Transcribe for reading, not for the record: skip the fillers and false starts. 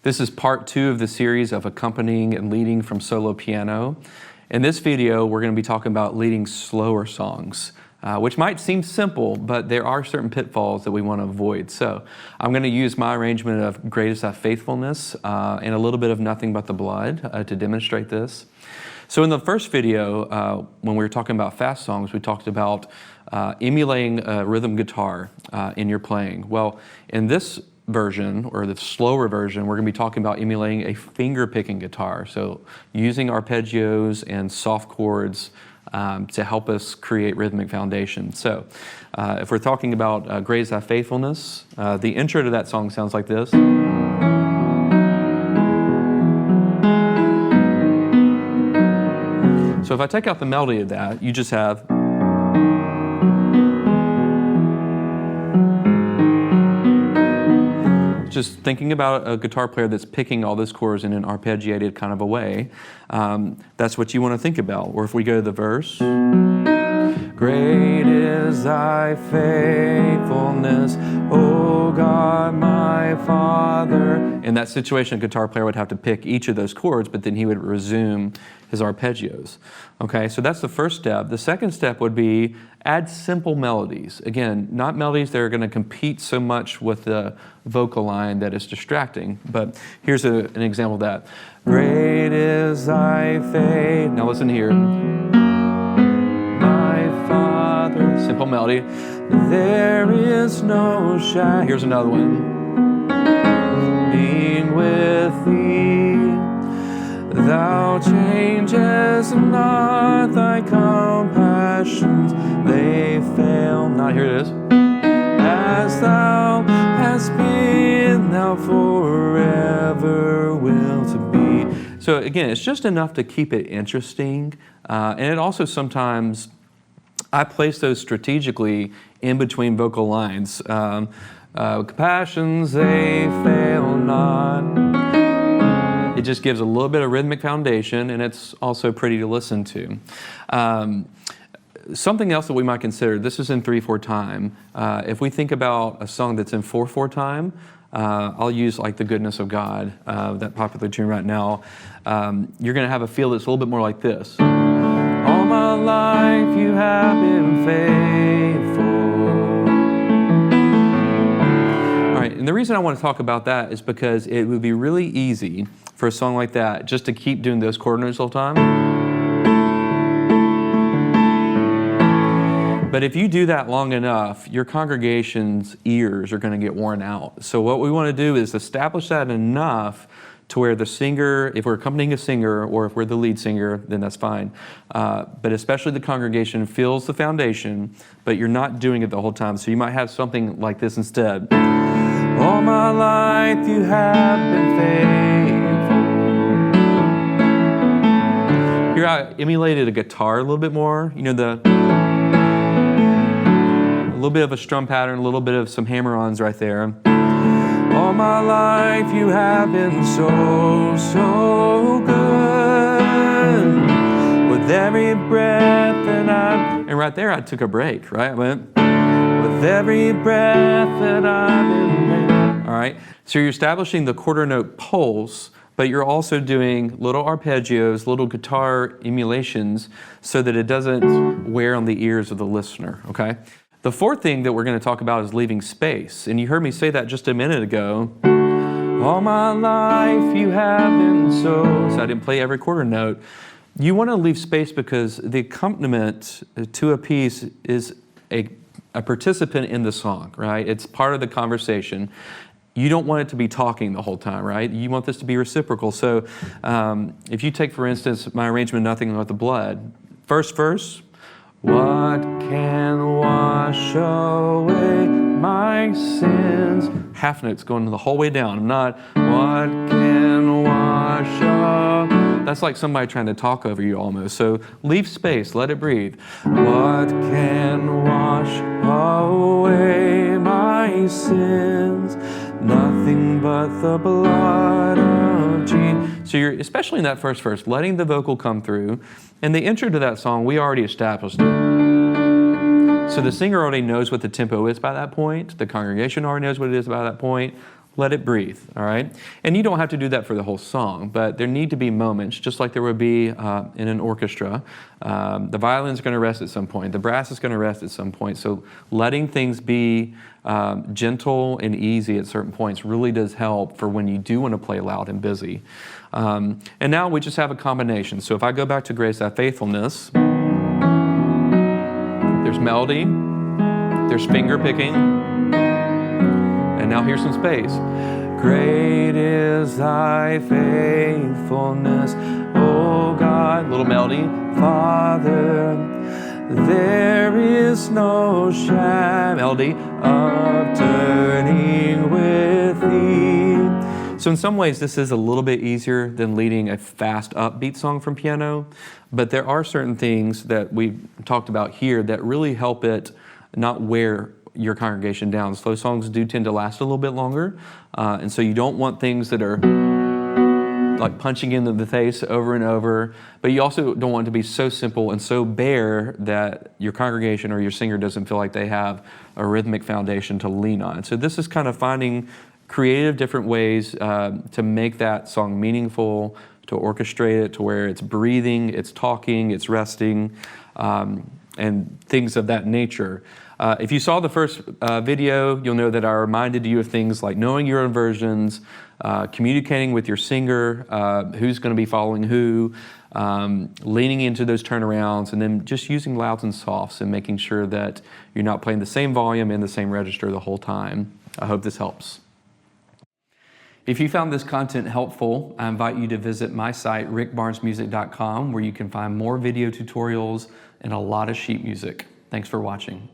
This is part 2 of the series of accompanying and leading from solo piano. In this video, we're going to be talking about leading slower songs, which might seem simple, but there are certain pitfalls that we want to avoid. So I'm going to use my arrangement of Great Is Thy Faithfulness and a little bit of Nothing But the Blood to demonstrate this. So in the first video, when we were talking about fast songs, we talked about emulating a rhythm guitar in your playing. Well, in this version, or the slower version, we're going to be talking about emulating a finger-picking guitar. So using arpeggios and soft chords to help us create rhythmic foundation. So if we're talking about Great Is Thy Faithfulness, the intro to that song sounds like this. So if I take out the melody of that, you just have just thinking about a guitar player that's picking all those chords in an arpeggiated kind of a way. That's what you want to think about. Or if we go to the verse, great is thy faithfulness, O God my Father. In that situation, a guitar player would have to pick each of those chords, but then he would resume his arpeggios. Okay, so that's the first step. The second step would be add simple melodies. Again, not melodies that are going to compete so much with the vocal line that is distracting, but here's an example of that. Great is thy faith. Now listen here. My Father. Simple melody. There is no shadow. Here's another one. Being with thee. Thou changest not, thy compassions, they fail not. Here it is. As thou hast been, thou forever will to be. So again, it's just enough to keep it interesting. And it also sometimes, I place those strategically in between vocal lines. Compassions, they fail not. It just gives a little bit of rhythmic foundation, and it's also pretty to listen to. Something else that we might consider, this is in 3/4 time. If we think about a song that's in 4/4 time, I'll use like The Goodness of God, that popular tune right now. You're going to have a feel that's a little bit more like this. All my life you have been faithful. All right, and the reason I want to talk about that is because it would be really easy for a song like that just to keep doing those chord notes all the time. But if you do that long enough, your congregation's ears are going to get worn out. So what we want to do is establish that enough to where the singer, if we're accompanying a singer or if we're the lead singer, then that's fine. But especially the congregation feels the foundation, but you're not doing it the whole time. So you might have something like this instead. All my life you have been faithful. Here I emulated a guitar a little bit more. You know, a little bit of a strum pattern, a little bit of some hammer-ons right there. All my life you have been so, so good. With every breath that and right there I took a break, right? I went, with every breath that I'm in there. All right, so you're establishing the quarter note pulse, but you're also doing little arpeggios, little guitar emulations so that it doesn't wear on the ears of the listener, okay? The fourth thing that we're going to talk about is leaving space. And you heard me say that just a minute ago. All my life you have been so I didn't play every quarter note. You want to leave space because the accompaniment to a piece is a participant in the song, right? It's part of the conversation. You don't want it to be talking the whole time, right? You want this to be reciprocal. So if you take, for instance, my arrangement, Nothing But the Blood, first verse, what can wash away my sins? Half notes going the whole way down. I'm not, what can wash away? That's like somebody trying to talk over you almost. So leave space, let it breathe. What can wash away my sins? Nothing but the blood of Jesus. So you're, especially in that first verse, letting the vocal come through. And the intro to that song, we already established it. So the singer already knows what the tempo is by that point. The congregation already knows what it is by that point. let it breathe, all right? And you don't have to do that for the whole song, but there need to be moments, just like there would be in an orchestra. The violin's going to rest at some point. The brass is going to rest at some point. So letting things be gentle and easy at certain points really does help for when you do want to play loud and busy. And now we just have a combination. So if I go back to Grace Thy Faithfulness, there's melody, there's finger picking, and now here's some space. Great is thy faithfulness, O God. Little melody. Father, there is no melody of turning with thee. So in some ways, this is a little bit easier than leading a fast upbeat song from piano, but there are certain things that we've talked about here that really help it not wear your congregation down. Slow songs do tend to last a little bit longer, and so you don't want things that are like punching into the face over and over, but you also don't want it to be so simple and so bare that your congregation or your singer doesn't feel like they have a rhythmic foundation to lean on. So this is kind of finding creative different ways to make that song meaningful, to orchestrate it to where it's breathing, it's talking, it's resting, and things of that nature. If you saw the first video, you'll know that I reminded you of things like knowing your own versions, communicating with your singer, who's going to be following who, leaning into those turnarounds, and then just using louds and softs and making sure that you're not playing the same volume in the same register the whole time. I hope this helps. If you found this content helpful, I invite you to visit my site, rickbarnesmusic.com, where you can find more video tutorials and a lot of sheet music. Thanks for watching.